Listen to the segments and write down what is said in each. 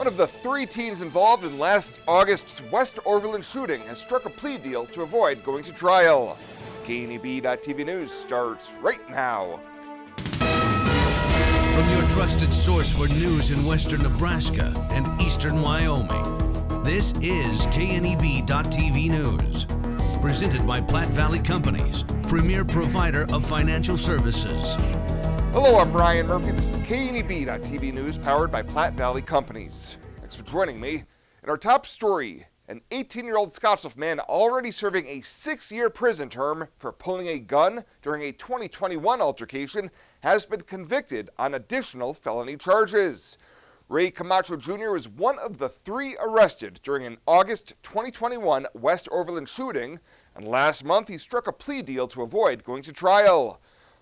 One of the 3 teens involved in last August's West Overland shooting has struck a plea deal to avoid going to trial. KNEB.TV News starts right now. From your trusted source for news in western Nebraska and eastern Wyoming, this is KNEB.TV News. Presented by Platte Valley Companies, premier provider of financial services. Hello, I'm Brian Murphy. This is KNEB.TV News powered by Platte Valley Companies. Thanks for joining me. In our top story, an 18-year-old Scottsbluff man already serving a 6-year prison term for pulling a gun during a 2021 altercation has been convicted on additional felony charges. Ray Camacho Jr. was one of the 3 arrested during an August 2021 West Overland shooting, and last month he struck a plea deal to avoid going to trial.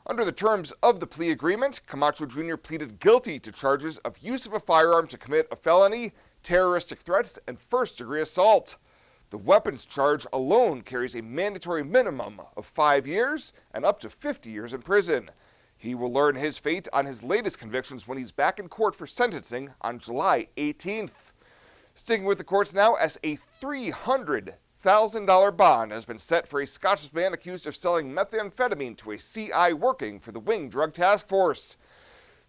Under the terms of the plea agreement, Camacho Jr. pleaded guilty to charges of use of a firearm to commit a felony, terroristic threats, and first-degree assault. The weapons charge alone carries a mandatory minimum of 5 years and up to 50 years in prison. He will learn his fate on his latest convictions when he's back in court for sentencing on July 18th. Sticking with the courts now, as a $300,000 bond has been set for a Scottish man accused of selling methamphetamine to a CI working for the Wing Drug Task Force.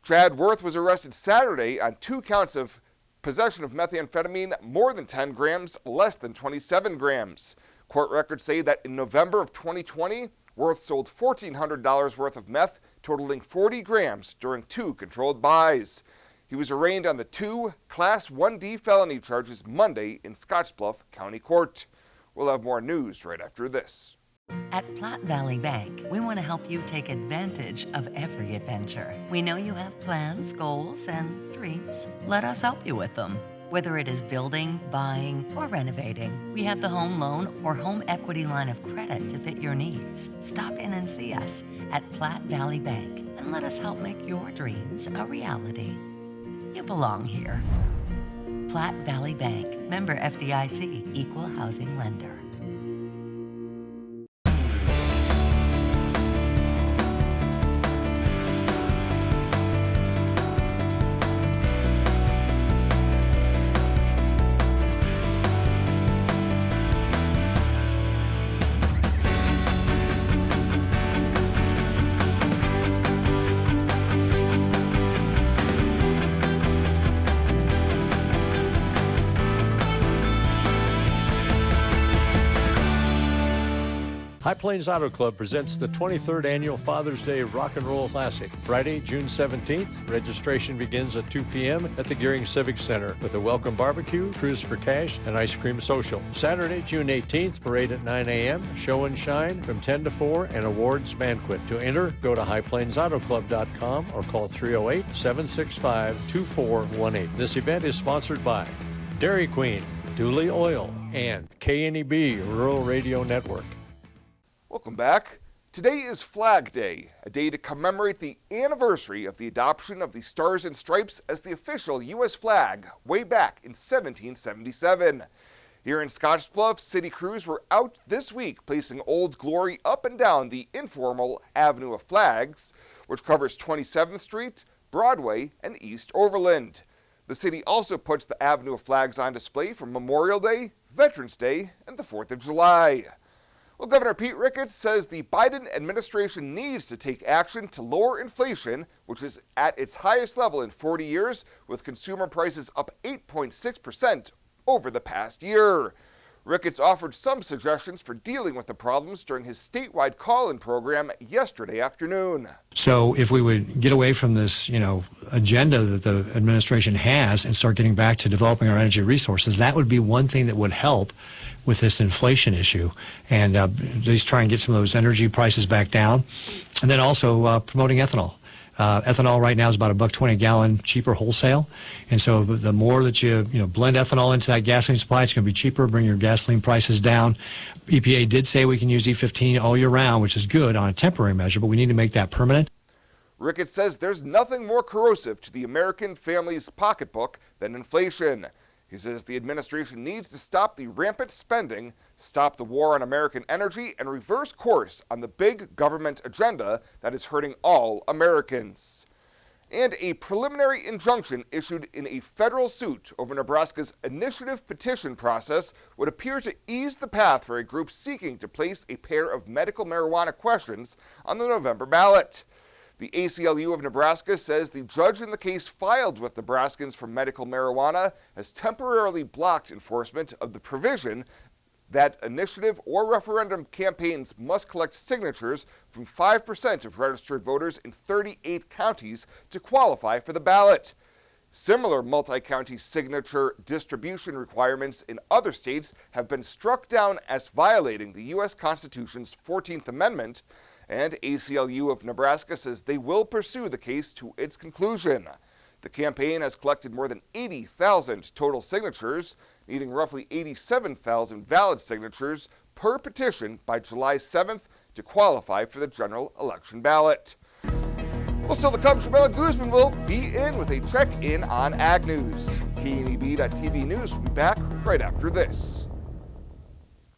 Chad Worth was arrested Saturday on 2 counts of possession of methamphetamine, more than 10 grams, less than 27 grams. Court records say that in November of 2020, Worth sold $1,400 worth of meth, totaling 40 grams during 2 controlled buys. He was arraigned on the 2 Class 1D felony charges Monday in Scottsbluff County Court. We'll have more news right after this. At Platte Valley Bank, we want to help you take advantage of every adventure. We know you have plans, goals, and dreams. Let us help you with them. Whether it is building, buying, or renovating, we have the home loan or home equity line of credit to fit your needs. Stop in and see us at Platte Valley Bank and let us help make your dreams a reality. You belong here. Platte Valley Bank, member FDIC, equal housing lender. High Plains Auto Club presents the 23rd Annual Father's Day Rock and Roll Classic. Friday, June 17th. Registration begins at 2 p.m. at the Gearing Civic Center with a welcome barbecue, cruise for cash, and ice cream social. Saturday, June 18th, parade at 9 a.m., show and shine from 10 to 4, and awards banquet. To enter, go to highplainsautoclub.com or call 308-765-2418. This event is sponsored by Dairy Queen, Dooley Oil, and KNEB Rural Radio Network. Welcome back. Today is Flag Day, a day to commemorate the anniversary of the adoption of the Stars and Stripes as the official U.S. flag way back in 1777. Here in Scottsbluff, city crews were out this week placing Old Glory up and down the informal Avenue of Flags, which covers 27th Street, Broadway, and East Overland. The city also puts the Avenue of Flags on display for Memorial Day, Veterans Day, and the 4th of July. Well, Governor Pete Ricketts says the Biden administration needs to take action to lower inflation, which is at its highest level in 40 years, with consumer prices up 8.6% over the past year. Ricketts offered some suggestions for dealing with the problems during his statewide call-in program yesterday afternoon. So if we would get away from this, agenda that the administration has and start getting back to developing our energy resources, that would be one thing that would help with this inflation issue, and at least try and get some of those energy prices back down. And then also promoting ethanol. Ethanol right now is about $1.20 a gallon cheaper wholesale, and so the more that you blend ethanol into that gasoline supply, it's going to be cheaper, bring your gasoline prices down. EPA did say we can use E15 all year round, which is good on a temporary measure, but we need to make that permanent. Ricketts says there's nothing more corrosive to the American family's pocketbook than inflation. He says the administration needs to stop the rampant spending, stop the war on American energy, and reverse course on the big government agenda that is hurting all Americans. and a preliminary injunction issued in a federal suit over Nebraska's initiative petition process would appear to ease the path for a group seeking to place a pair of medical marijuana questions on the November ballot. The ACLU of Nebraska says the judge in the case filed with Nebraskans for medical marijuana has temporarily blocked enforcement of the provision that initiative or referendum campaigns must collect signatures from 5% of registered voters in 38 counties to qualify for the ballot. Similar multi-county signature distribution requirements in other states have been struck down as violating the U.S. Constitution's 14th Amendment, and ACLU of Nebraska says they will pursue the case to its conclusion. The campaign has collected more than 80,000 total signatures, needing roughly 87,000 valid signatures per petition by July 7th to qualify for the general election ballot. Well, still to come, Shabella Guzman will be in with a check-in on Ag News. KNEB.TV News will be back right after this.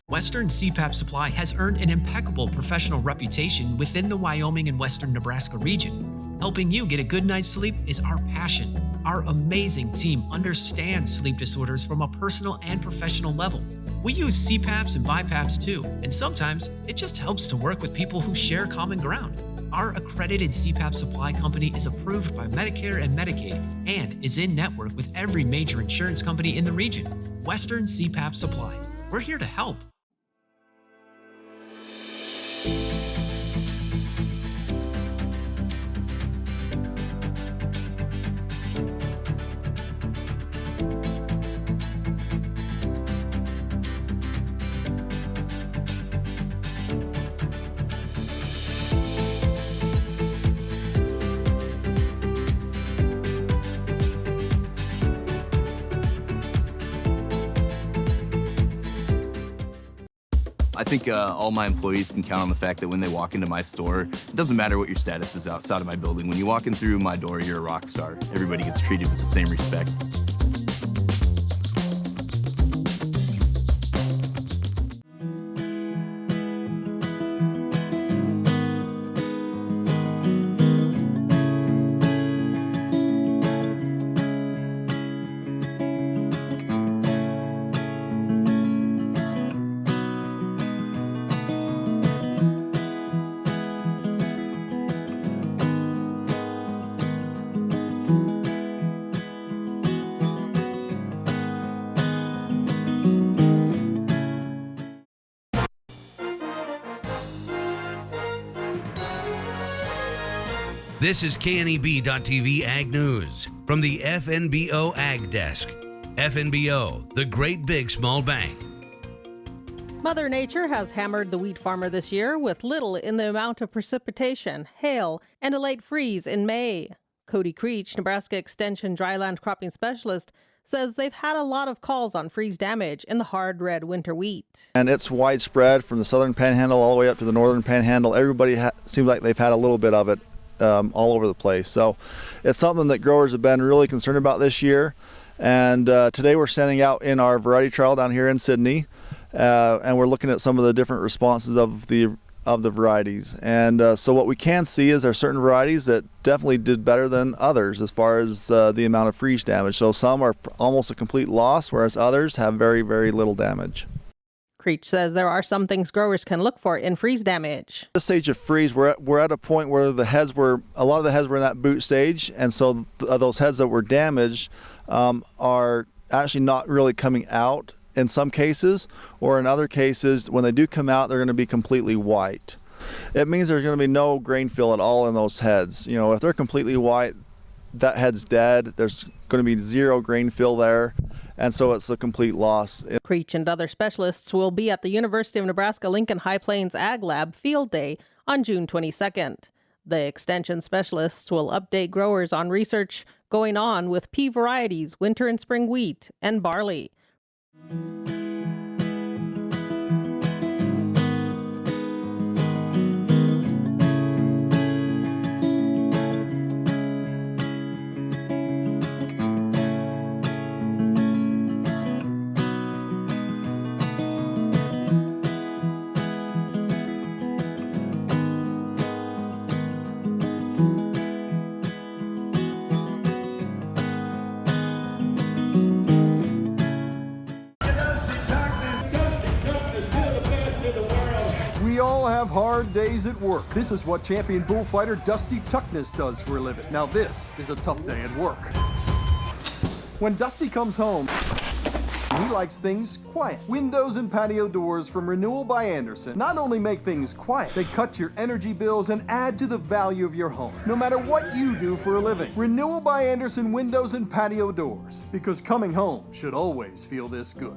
Western CPAP Supply has earned an impeccable professional reputation within the Wyoming and Western Nebraska region. Helping you get a good night's sleep is our passion. Our amazing team understands sleep disorders from a personal and professional level. We use CPAPs and BiPAPs too, and sometimes it just helps to work with people who share common ground. Our accredited CPAP supply company is approved by Medicare and Medicaid and is in network with every major insurance company in the region. Western CPAP Supply. We're here to help. I think all my employees can count on the fact that when they walk into my store, it doesn't matter what your status is outside of my building. When you walk in through my door, you're a rock star. Everybody gets treated with the same respect. This is KNEB.TV Ag News from the FNBO Ag Desk. FNBO, the great big small bank. Mother Nature has hammered the wheat farmer this year with little in the amount of precipitation, hail, and a late freeze in May. Cody Creech, Nebraska Extension dryland cropping specialist, says they've had a lot of calls on freeze damage in the hard red winter wheat. And it's widespread from the southern panhandle all the way up to the northern panhandle. Everybody seems like they've had a little bit of it all over the place. So it's something that growers have been really concerned about this year. And today we're sending out in our variety trial down here in Sydney, and we're looking at some of the different responses of the varieties. And so what we can see is there are certain varieties that definitely did better than others as far as the amount of freeze damage. So some are almost a complete loss, whereas others have very, very little damage. Creech says there are some things growers can look for in freeze damage. This stage of freeze, we're at a point where a lot of the heads were in that boot stage, and so those heads that were damaged are actually not really coming out in some cases, or in other cases, when they do come out, they're going to be completely white. It means there's going to be no grain fill at all in those heads. You know, if they're completely white, that head's dead. There's going to be zero grain fill there, and so it's a complete loss. Creech and other specialists will be at the University of Nebraska-Lincoln High Plains Ag Lab Field Day on June 22nd. The extension specialists will update growers on research going on with pea varieties, winter and spring wheat, and barley. all have hard days at work. This is what champion bullfighter Dusty Tuckness does for a living. Now this is a tough day at work. When Dusty comes home, he likes things quiet. Windows and patio doors from Renewal by Andersen not only make things quiet, they cut your energy bills and add to the value of your home. No matter what you do for a living, Renewal by Andersen windows and patio doors, because coming home should always feel this good.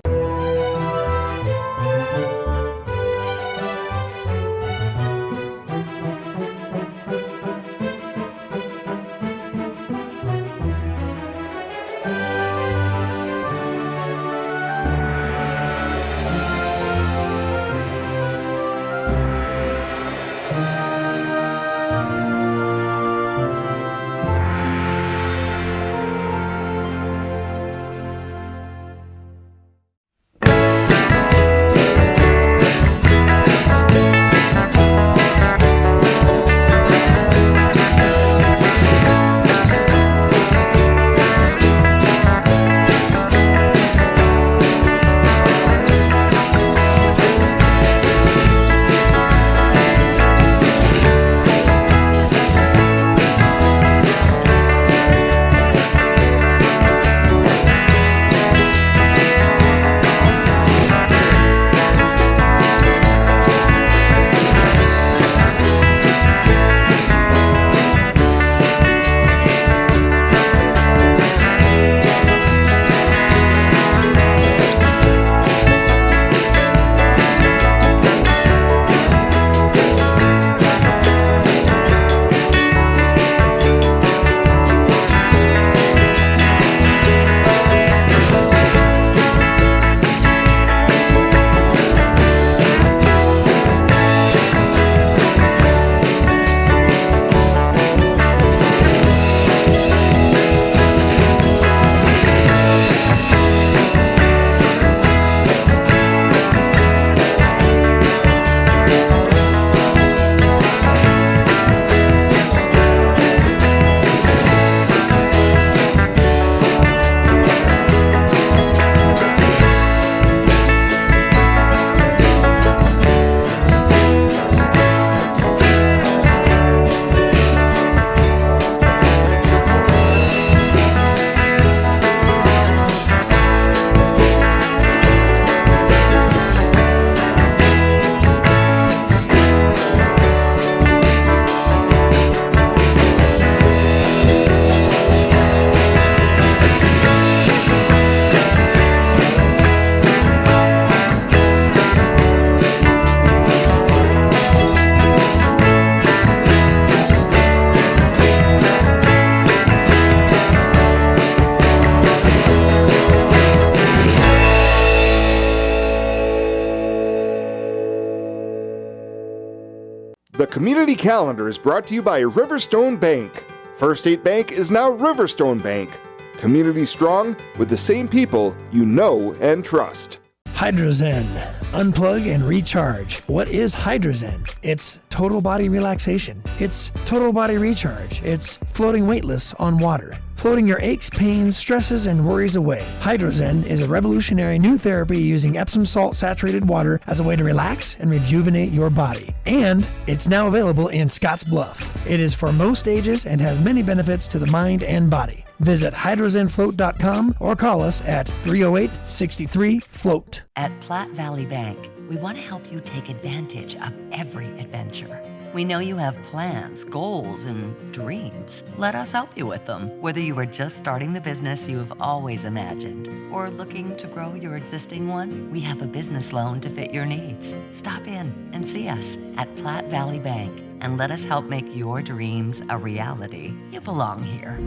The Community Calendar is brought to you by Riverstone Bank. First State Bank is now Riverstone Bank. Community strong with the same people you know and trust. Hydrozen. Unplug and recharge. What is Hydrozen? It's total body relaxation. It's total body recharge. It's floating weightless on water. Floating your aches, pains, stresses, and worries away. Hydrozen is a revolutionary new therapy using Epsom salt saturated water as a way to relax and rejuvenate your body. And it's now available in Scottsbluff. It is for most ages and has many benefits to the mind and body. Visit hydrozenfloat.com or call us at 308-63-FLOAT. At Platte Valley Bank, we want to help you take advantage of every adventure. We know you have plans, goals, and dreams. Let us help you with them. Whether you are just starting the business you have always imagined or looking to grow your existing one, we have a business loan to fit your needs. Stop in and see us at Platte Valley Bank and let us help make your dreams a reality. You belong here.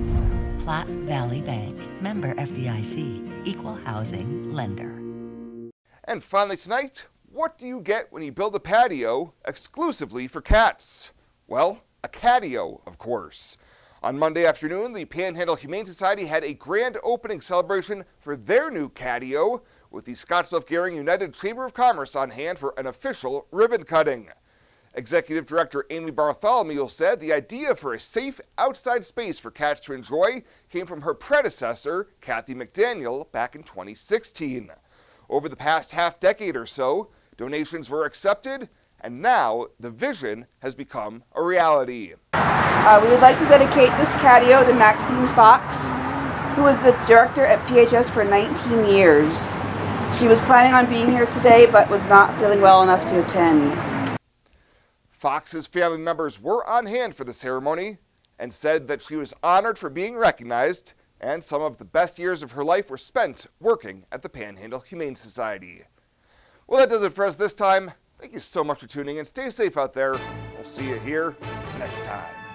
Platte Valley Bank, member FDIC, equal housing lender. And finally tonight, what do you get when you build a patio exclusively for cats? Well, a catio, of course. On Monday afternoon, the Panhandle Humane Society had a grand opening celebration for their new catio, with the Scottsbluff-Gehring United Chamber of Commerce on hand for an official ribbon cutting. Executive Director Amy Bartholomew said the idea for a safe outside space for cats to enjoy came from her predecessor, Kathy McDaniel, back in 2016. Over the past half-decade or so, donations were accepted and now the vision has become a reality. We would like to dedicate this catio to Maxine Fox, who was the director at PHS for 19 years. She was planning on being here today, but was not feeling well enough to attend. Fox's family members were on hand for the ceremony and said that she was honored for being recognized, and some of the best years of her life were spent working at the Panhandle Humane Society. Well, that does it for us this time. Thank you so much for tuning in. Stay safe out there. We'll see you here next time.